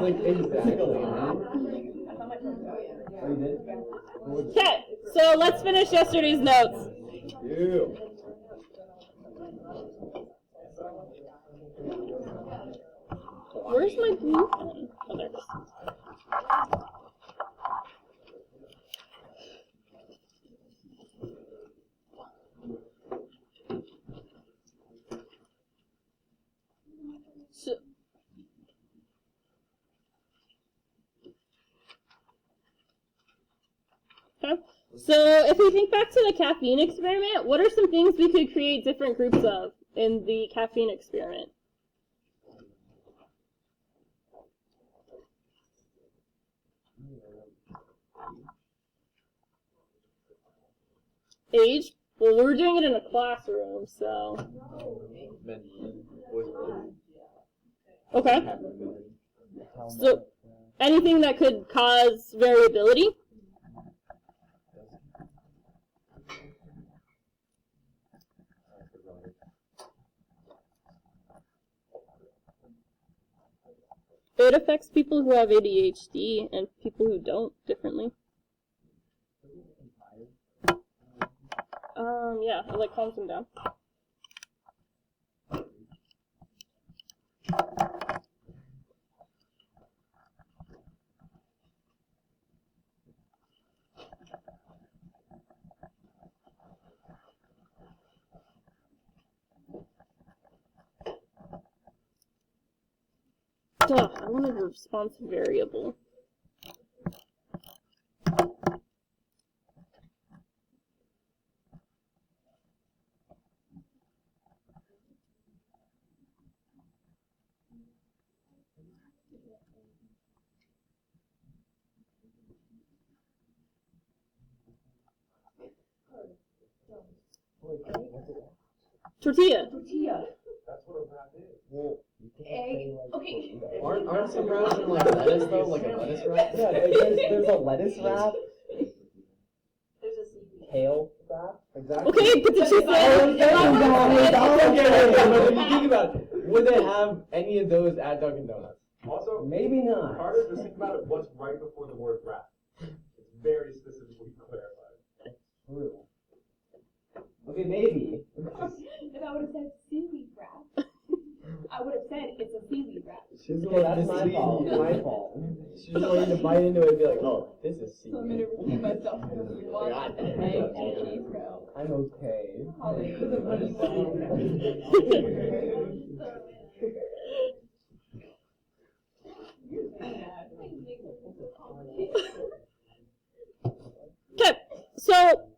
Like, exactly. Okay, so let's finish yesterday's notes. You. Where's my blue pen? Oh, there it is. So if we think back to the caffeine experiment, what are some things we could create different groups of in the caffeine experiment? Age? Well, we were doing it in a classroom, so. Okay. So anything that could cause variability? It affects people who have ADHD and people who don't differently. Yeah, it like calms them down. Ugh, I wanted a response variable. Tortilla. That's what a wrap is. Well, egg. Okay. Aren't some wraps in like lettuce though? Like a lettuce wrap? Yeah, there's a lettuce wrap, There's a seaweed. kale wrap. Exactly. Okay, but did she But if you think about it, would they have any of those at Dunkin' Donuts? Also, Maybe not. Carter, just think about it, what's right before the word wrap. It's very specifically clarified. True. Okay, maybe. If I would have said seaweed wrap, I would have said it's a seaweed wrap. She's Okay, that's my fault. My fault. She's just wanting to bite into it and be like, oh, this is So I'm seaweed. gonna repeat myself. One, egg, and cheese roll. I'm okay. Holly. Okay, so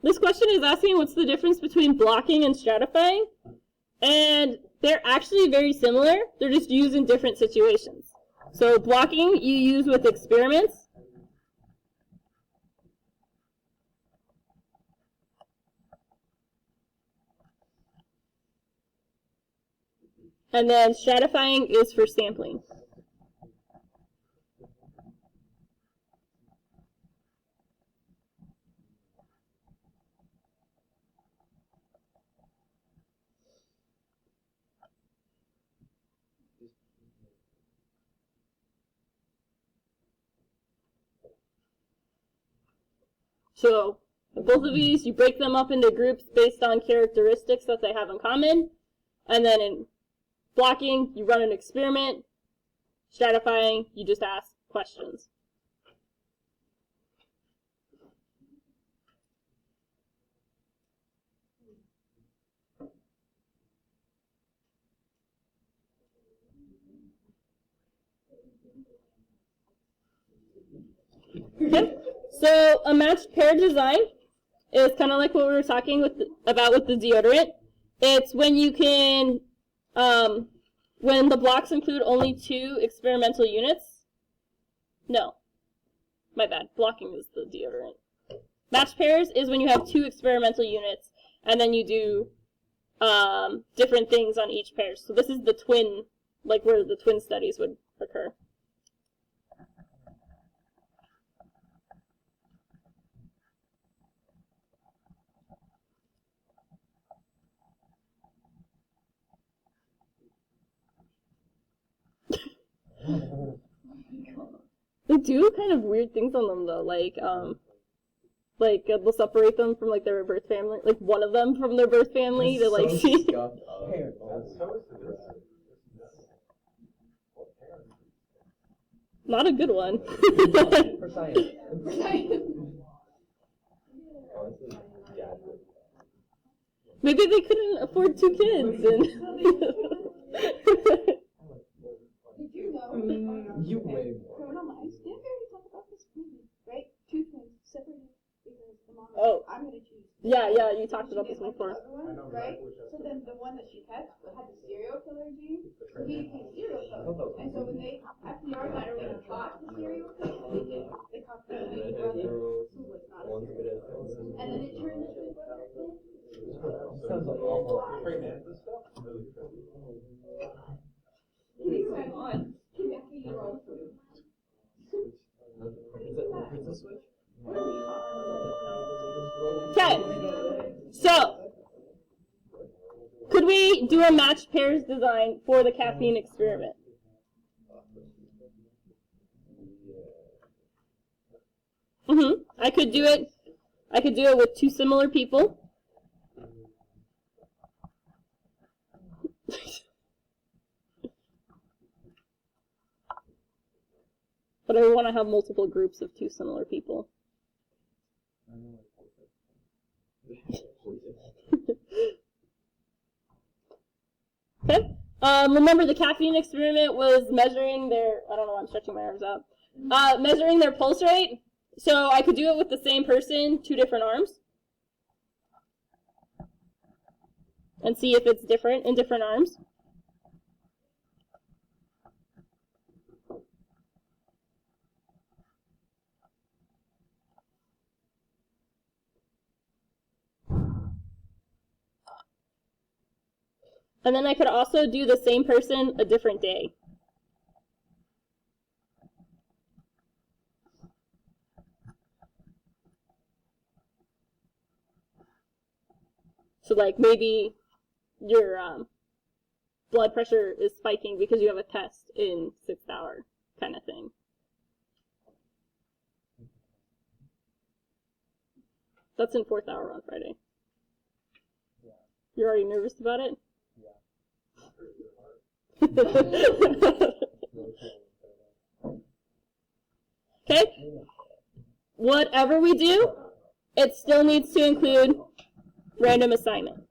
this question is asking what's the difference between blocking and stratifying, and they're actually very similar. They're just used in different situations. So blocking you use with experiments. And then stratifying is for sampling. So both of these, you break them up into groups based on characteristics that they have in common. And then in blocking, you run an experiment. Stratifying, you just ask questions. Okay. So a matched pair design is kind of like what we were talking about with the deodorant. It's when you can, when the blocks include only 2 experimental units. No, my bad. Blocking is the deodorant. Matched pairs is when you have 2 experimental units, and then you do different things on each pair. So this is the twin, like where the twin studies would occur. do kind of weird things on them though, like they'll separate them from like their birth family, like one of them from their birth family to like see. Parent That's balls. so is this. What parent? Not a good one. For science. Honestly, yeah. Maybe they couldn't afford 2 kids and. Did you know? You way more. Criminal Minds. Didn't we already talk about this? Right? 2 twins separated because the mom was Oh. like, I'm gonna choose. Yeah, you talked about this before. The other one, I know right? exactly which So that's- then the one that she kept had the serial killer gene. So he became serial killer. And so when they, FDR got everyone caught the serial killer, they caught the brother who was not a serial killer. And then it turned into his brother. Sounds like awful. Great man, this stuff really good. He went on connecting your own food. Is it Princess Switch? Okay, so could we do a matched pairs design for the caffeine experiment? I could do it. I could do it with 2 similar people. But I want to have multiple groups of 2 similar people. Okay. Remember the caffeine experiment was measuring their, I don't know why I'm stretching my arms out, measuring their pulse rate. So I could do it with the same person, 2 different arms. And see if it's different in different arms. And then I could also do the same person a different day. So like maybe your blood pressure is spiking because you have a test in 6th hour kind of thing. That's in 4th hour on Friday. You're already nervous about it? Okay? Whatever we do, it still needs to include random assignment.